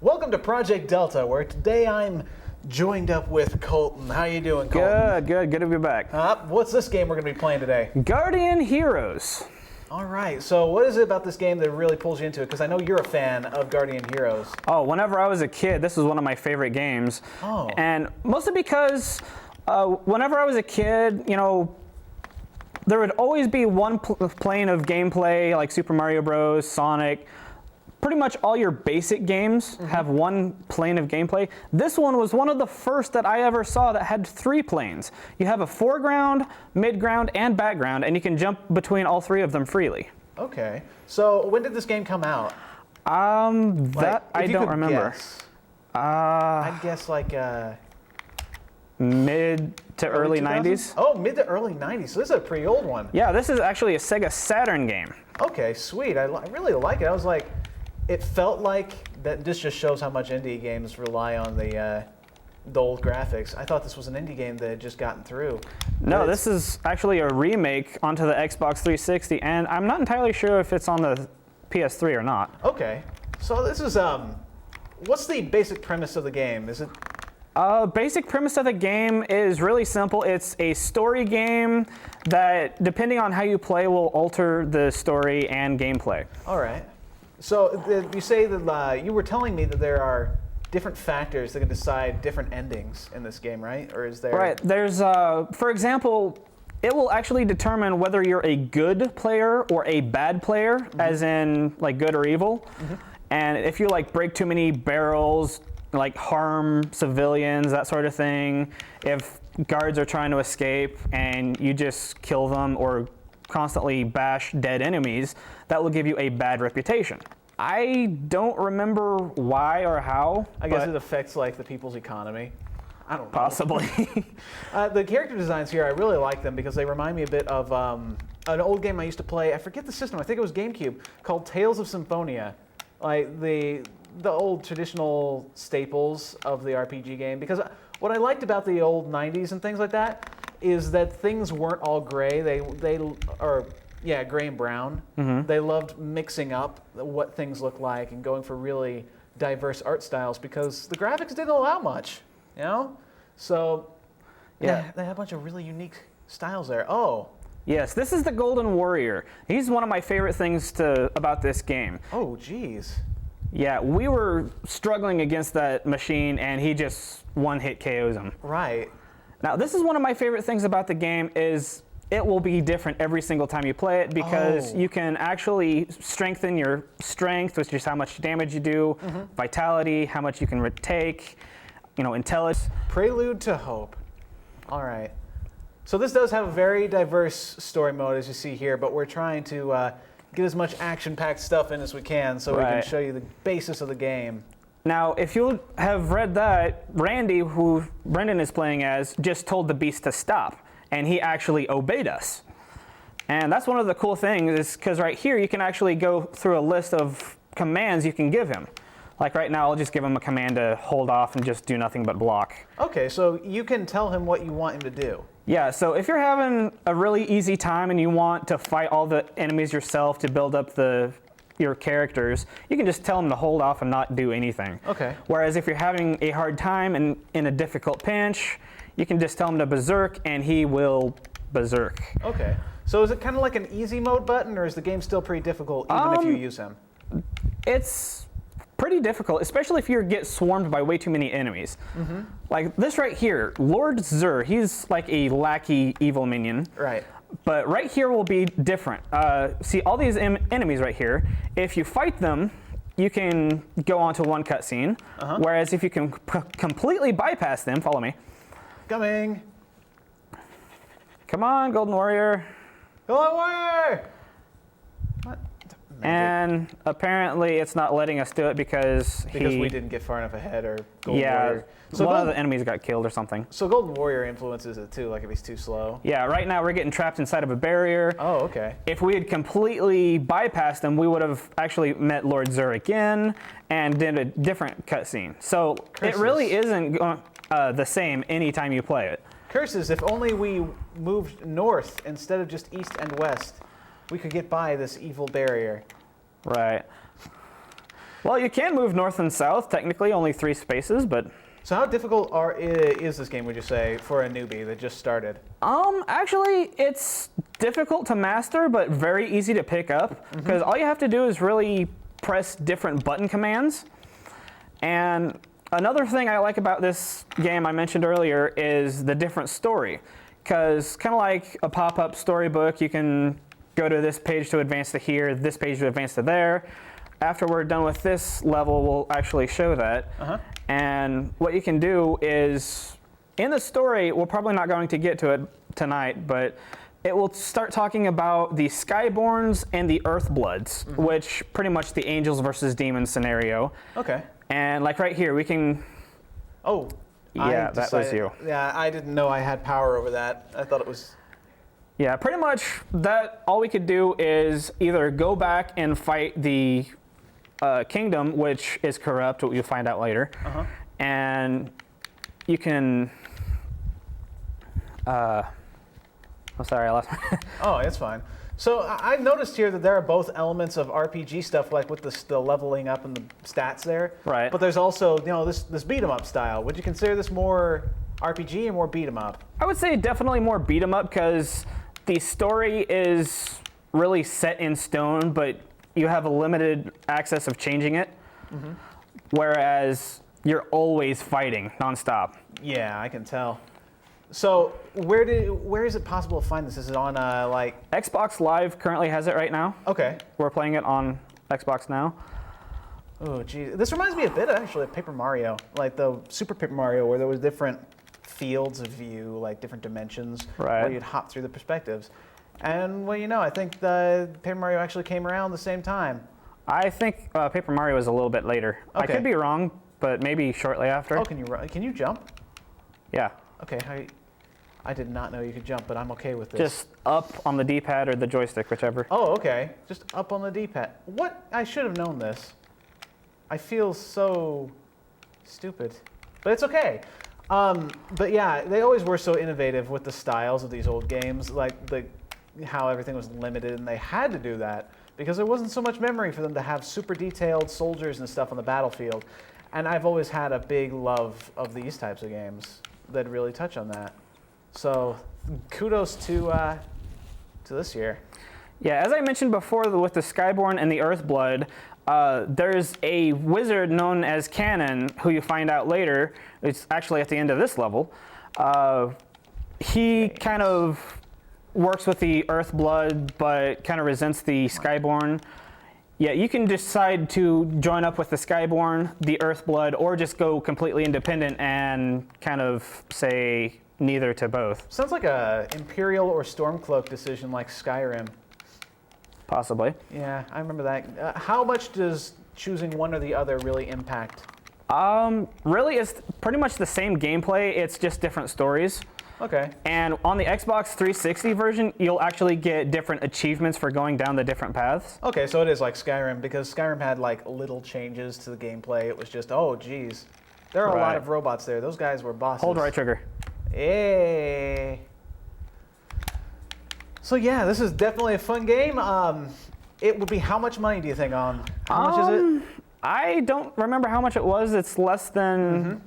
Welcome to Project Delta, where today I'm joined up with Colton. How you doing, Colton? Good to be back. What's this game we're going to be playing today? Guardian Heroes. All right, so what is it about this game that really pulls you into it? Because I know you're a fan of Guardian Heroes. Oh, whenever I was a kid, this was one of my favorite games. Oh. And mostly because whenever I was a kid, you know, there would always be one plane of gameplay, like Super Mario Bros., Sonic. Pretty much all your basic games have one plane of gameplay. This one was one of the first that I ever saw that had 3 planes. You have a foreground, midground, and background, and you can jump between all 3 of them freely. Okay, so when did this game come out? That I don't remember. Guess, I'd guess like Mid to early 90s. Oh, mid to early 90s. So this is a pretty old one. Yeah, this is actually a Sega Saturn game. Okay, sweet. I really like it. I was like, it felt like that. This just shows how much indie games rely on the old graphics. I thought this was an indie game that had just gotten through. No, this is actually a remake onto the Xbox 360, and I'm not entirely sure if it's on the PS3 or not. Okay, so this is what's the basic premise of the game? Is it? Basic premise of the game is really simple. It's a story game that, depending on how you play, will alter the story and gameplay. All right. So you say that you were telling me that there are different factors that can decide different endings in this game, right? Or is there? Right. There's, for example, it will actually determine whether you're a good player or a bad player, as in like good or evil. And if you like break too many barrels, like harm civilians, that sort of thing. If guards are trying to escape and you just kill them or constantly bash dead enemies, that will give you a bad reputation. I don't remember why or how. I guess it affects like the people's economy. I don't know. Possibly. The character designs here, I really like them because they remind me a bit of an old game I used to play. I forget the system. I think it was GameCube, called Tales of Symphonia. Like the old traditional staples of the RPG game. Because what I liked about the old 90s and things like that is that things weren't all gray. They are gray and brown. They loved mixing up what things look like and going for really diverse art styles because the graphics didn't allow much, you know? So yeah, they have a bunch of really unique styles there. Oh. Yes, this is the Golden Warrior. He's one of my favorite things about this game. Oh, geez. Yeah, we were struggling against that machine, and he just one-hit KOs him. Right. Now, this is one of my favorite things about the game is it will be different every single time you play it because you can actually strengthen your strength, which is how much damage you do, vitality, how much you can take, intelligence. Prelude to Hope. All right. So this does have a very diverse story mode, as you see here, but we're trying to get as much action-packed stuff in as we can so we can show you the basis of the game. Now, if you have read that, Randy, who Brendan is playing as, just told the beast to stop, and he actually obeyed us. And that's one of the cool things is because right here you can actually go through a list of commands you can give him. Like right now, I'll just give him a command to hold off and just do nothing but block. Okay, so you can tell him what you want him to do. Yeah, so if you're having a really easy time and you want to fight all the enemies yourself to build up your characters, you can just tell them to hold off and not do anything. Okay. Whereas if you're having a hard time and in a difficult pinch, you can just tell him to berserk and he will berserk. Okay. So is it kind of like an easy mode button, or is the game still pretty difficult even if you use him? It's pretty difficult, especially if you get swarmed by way too many enemies. Like this right here, Lord Zur, he's like a lackey evil minion. Right. But right here will be different. See all these enemies right here, if you fight them, you can go on to one cutscene, whereas if you can completely bypass them, follow me. Coming. Come on, Golden Warrior. Golden Warrior! What? And apparently it's not letting us do it because we didn't get far enough ahead, or Golden Warrior. So one of the enemies got killed or something. So Golden Warrior influences it too, like if he's too slow. Yeah, right now we're getting trapped inside of a barrier. Oh, okay. If we had completely bypassed him, we would have actually met Lord Zur again and did a different cutscene. So it really isn't the same anytime you play it. Curses, if only we moved north instead of just east and west, we could get by this evil barrier. Right. Well, you can move north and south, technically only 3 spaces, but So how difficult is this game, would you say, for a newbie that just started? actually it's difficult to master, but very easy to pick up because all you have to do is really press different button commands. And another thing I like about this game I mentioned earlier is the different story, because kind of like a pop-up storybook, you can go to this page to advance to here, this page to advance to there. After we're done with this level, we'll actually show that. And what you can do is, in the story, we're probably not going to get to it tonight, but it will start talking about the Skyborns and the Earthbloods, which pretty much the angels versus demons scenario. Okay. And like right here, we can. Oh. Yeah, that was you. Yeah, I didn't know I had power over that. I thought it was. Yeah, pretty much that. All we could do is either go back and fight the kingdom, which is corrupt, what you'll find out later, and you can. I'm sorry, I lost my. Oh, it's fine. So I've noticed here that there are both elements of RPG stuff, like with the leveling up and the stats there. Right. But there's also, this beat 'em up style. Would you consider this more RPG or more beat 'em up? I would say definitely more beat 'em up because the story is really set in stone, but you have a limited access of changing it. Whereas you're always fighting nonstop. Yeah, I can tell. So where is it possible to find this? Is it on like? Xbox Live currently has it right now. Okay. We're playing it on Xbox now. Oh, geez. This reminds me a bit, actually, of Paper Mario, like the Super Paper Mario, where there was different fields of view, like different dimensions, where you'd hop through the perspectives. And, well, I think the Paper Mario actually came around the same time. I think Paper Mario was a little bit later. I Okay. could be wrong, but maybe shortly after. Oh, can you jump? Yeah. Okay, I did not know you could jump, but I'm okay with this. Just up on the D-pad or the joystick, whichever. Oh, okay. Just up on the D-pad. What? I should have known this. I feel so stupid, but it's okay. But yeah, they always were so innovative with the styles of these old games, like how everything was limited, and they had to do that because there wasn't so much memory for them to have super detailed soldiers and stuff on the battlefield. And I've always had a big love of these types of games that really touch on that. So kudos to this year. Yeah, as I mentioned before with the Skyborn and the Earthblood, there's a wizard known as Canon, who you find out later. It's actually at the end of this level. He kind of works with the Earthblood, but kind of resents the Skyborn. Yeah, you can decide to join up with the Skyborn, the Earthblood, or just go completely independent and kind of say neither to both. Sounds like a Imperial or Stormcloak decision like Skyrim. Possibly. Yeah, I remember that. How much does choosing one or the other really impact? Really, it's pretty much the same gameplay. It's just different stories. Okay. And on the Xbox 360 version, you'll actually get different achievements for going down the different paths. Okay, so it is like Skyrim, because Skyrim had like little changes to the gameplay. It was just, oh, geez. There are a lot of robots there. Those guys were bosses. Hold right trigger. Hey. So yeah, this is definitely a fun game. It would be how much money do you think on? How much is it? I don't remember how much it was. It's less than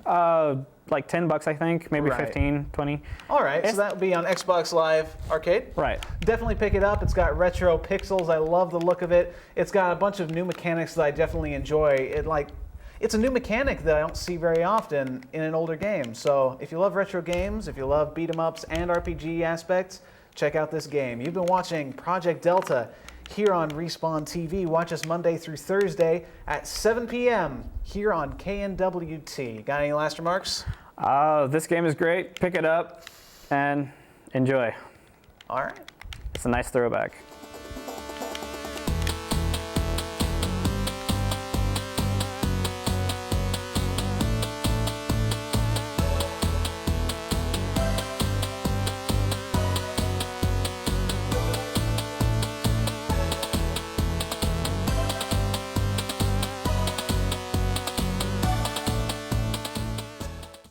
like $10, I think, maybe 15, 20. All right, so that would be on Xbox Live Arcade. Right. Definitely pick it up. It's got retro pixels. I love the look of it. It's got a bunch of new mechanics that I definitely enjoy. It's a new mechanic that I don't see very often in an older game. So if you love retro games, if you love beat 'em ups and RPG aspects, check out this game. You've been watching Project Delta here on Respawn TV. Watch us Monday through Thursday at 7 p.m. here on KNWT. Got any last remarks? This game is great. Pick it up and enjoy. All right. It's a nice throwback.